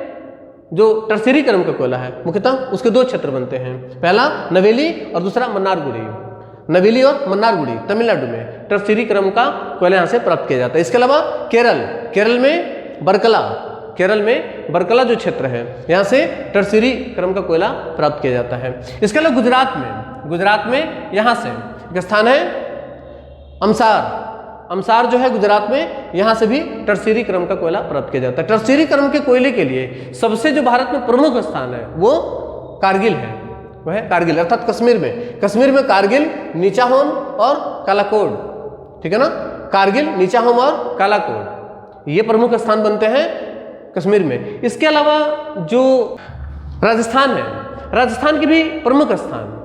जो टर्शियरी क्रम का कोयला है मुख्यतः उसके 2 क्षेत्र बनते हैं, पहला नवेली और दूसरा मन्नारगुड़ी। नवेली और मन्नारगुड़ी तमिलनाडु में टर्शियरी क्रम का कोयला यहाँ से प्राप्त किया जाता है। इसके अलावा केरल, केरल में बरकला, केरल में बरकला जो क्षेत्र है यहाँ से टर्शियरी क्रम का कोयला प्राप्त किया जाता है। इसके अलावा गुजरात में, गुजरात में यहाँ से एक स्थान है अमसार, अमसार जो है गुजरात में, यहाँ से भी टर्शियरी क्रम का कोयला प्राप्त किया जाता है। टर्शियरी क्रम के कोयले के लिए सबसे जो भारत में प्रमुख स्थान है वो कारगिल है, वह है कारगिल, अर्थात कश्मीर में, कश्मीर में कारगिल, नीचाहोम और कालाकोट, ठीक है ना। कारगिल, नीचाहोम और कालाकोट ये प्रमुख स्थान बनते हैं कश्मीर में। इसके अलावा जो राजस्थान है, राजस्थान के भी प्रमुख स्थान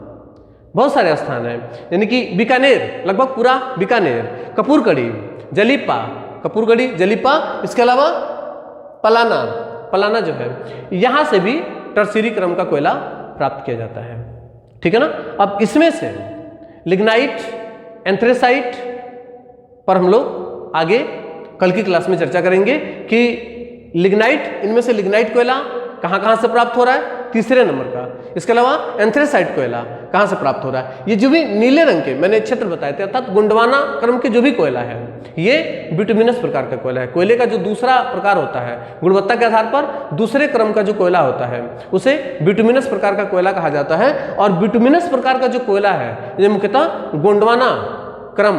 बहुत सारे स्थान हैं, यानी कि बीकानेर, लगभग पूरा बीकानेर, कपूरगढ़ी, जलीपा, कपूरगढ़ी, जलीपा, इसके अलावा पलाना, पलाना जो है यहाँ से भी टर्शियरी क्रम का कोयला प्राप्त किया जाता है, ठीक है ना। अब इसमें से लिग्नाइट, एंथ्रेसाइट पर हम लोग आगे कल की क्लास में चर्चा करेंगे कि लिग्नाइट, इनमें से लिग्नाइट कोयला कहाँ कहाँ से प्राप्त हो रहा है, 3रे नंबर का। इसके अलावा एंथ्रेसाइट कोयला कहाँ से प्राप्त हो रहा है, ये जो भी नीले रंग के मैंने क्षेत्र बताए थे अर्थात गोंडवाना क्रम के जो भी कोयला है ये बिटुमिनस प्रकार का कोयला है। कोयले का जो दूसरा प्रकार होता है गुणवत्ता के आधार पर दूसरे क्रम का जो कोयला होता है उसे बिटुमिनस प्रकार का कोयला कहा जाता है। और बिटुमिनस प्रकार का जो कोयला है ये मुख्यतः गोंडवाना क्रम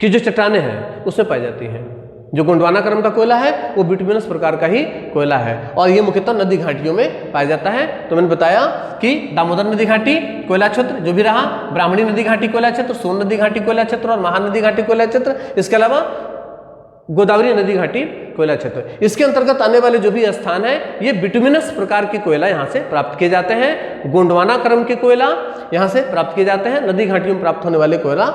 की जो चट्टानें हैं उसमें पाई जाती हैं। जो गोंडवाना क्रम का कोयला है वो बिटुमिनस प्रकार का ही कोयला है और ये मुख्यतः नदी घाटियों में पाया जाता है। तो मैंने बताया कि दामोदर नदी घाटी कोयला क्षेत्र जो भी रहा, ब्राह्मणी नदी घाटी कोयला क्षेत्र, सोन नदी घाटी कोयला क्षेत्र और महानदी घाटी कोयला क्षेत्र, इसके अलावा गोदावरी नदी घाटी कोयला क्षेत्र। इसके अंतर्गत आने वाले जो भी स्थान है ये बिटुमिनस प्रकार के कोयला यहाँ से प्राप्त किए जाते हैं। गोंडवाना क्रम के कोयला यहाँ से प्राप्त किए जाते हैं। नदी घाटियों में प्राप्त होने वाले कोयला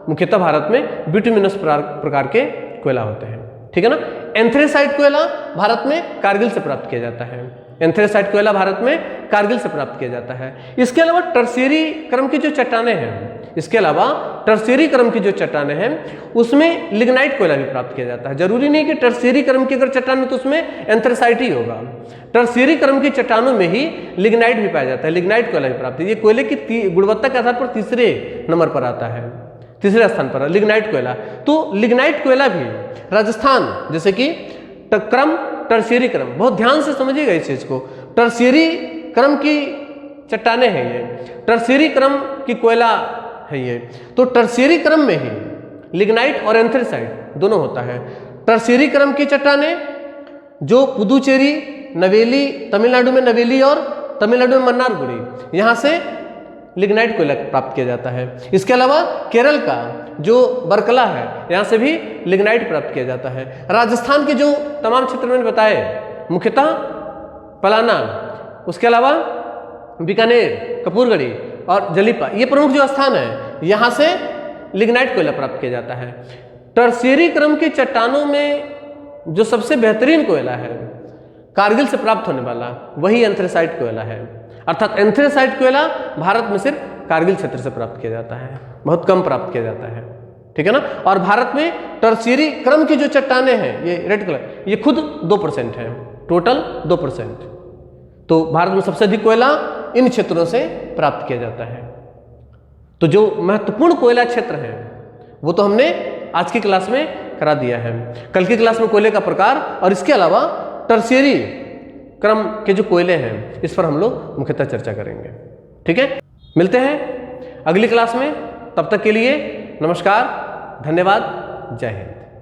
मुख्यतः भारत में बिटुमिनस प्रकार के कोयला होते हैं, ठीक है ना। एंथ्रेसाइट कोयला भारत में कारगिल से प्राप्त किया जाता है। एंथ्रेसाइट कोयला भारत में कारगिल से प्राप्त किया जाता है। इसके अलावा टर्शियरी क्रम की जो चट्टानें हैं, इसके अलावा टर्शियरी क्रम की जो चट्टानें हैं उसमें लिग्नाइट कोयला भी प्राप्त किया जाता है। जरूरी नहीं कि टर्शियरी क्रम की अगर चट्टान है तो उसमें एंथ्रेसाइट ही होगा। टर्शियरी क्रम की चट्टानों में ही लिग्नाइट भी पाया जाता है, लिग्नाइट कोयला भी प्राप्त है। ये कोयले की गुणवत्ता के आधार पर 3रे नंबर पर आता है। तीसरे स्थान पर है लिग्नाइट कोयला। तो लिग्नाइट कोयला भी राजस्थान, जैसे कि क्रम टर्शियरी क्रम, बहुत ध्यान से समझिएगा इस चीज को, टर्शियरी क्रम की चट्टाने हैं ये, टर्शियरी क्रम की कोयला है ये। तो टर्शियरी क्रम में ही लिग्नाइट और एंथ्रेसाइट दोनों होता है। टर्शियरी क्रम की चट्टाने जो पुदुचेरी, नवेली, तमिलनाडु में नवेली और तमिलनाडु में मन्नारगुड़ी, यहाँ से लिग्नाइट कोयला प्राप्त किया जाता है। इसके अलावा केरल का जो बरकला है, यहाँ से भी लिग्नाइट प्राप्त किया जाता है। राजस्थान के जो तमाम क्षेत्र मैंने बताए, मुख्यतः पलाना, उसके अलावा बीकानेर, कपूरगढ़ी और जलीपा, ये प्रमुख जो स्थान है, यहाँ से लिग्नाइट कोयला प्राप्त किया जाता है। टर्शियरी क्रम की चट्टानों में जो सबसे बेहतरीन कोयला है कारगिल से प्राप्त होने वाला, वही एंथ्रेसाइट कोयला है। अर्थात एंथ्रेसाइट कोयला भारत में सिर्फ कारगिल क्षेत्र से प्राप्त किया जाता है, बहुत कम प्राप्त किया जाता है, ठीक है ना। और भारत में टर्शियरी क्रम की जो चट्टाने हैं, ये रेड कलर, ये खुद 2% है, टोटल 2%। तो भारत में सबसे अधिक कोयला इन क्षेत्रों से प्राप्त किया जाता है। तो जो महत्वपूर्ण कोयला क्षेत्र है वो तो हमने आज की क्लास में करा दिया है। कल की क्लास में कोयले का प्रकार और इसके अलावा टर्शियरी क्रम के जो कोयले हैं, इस पर हम लोग मुख्यतः चर्चा करेंगे, ठीक है। मिलते हैं अगली क्लास में, तब तक के लिए नमस्कार, धन्यवाद, जय हिंद।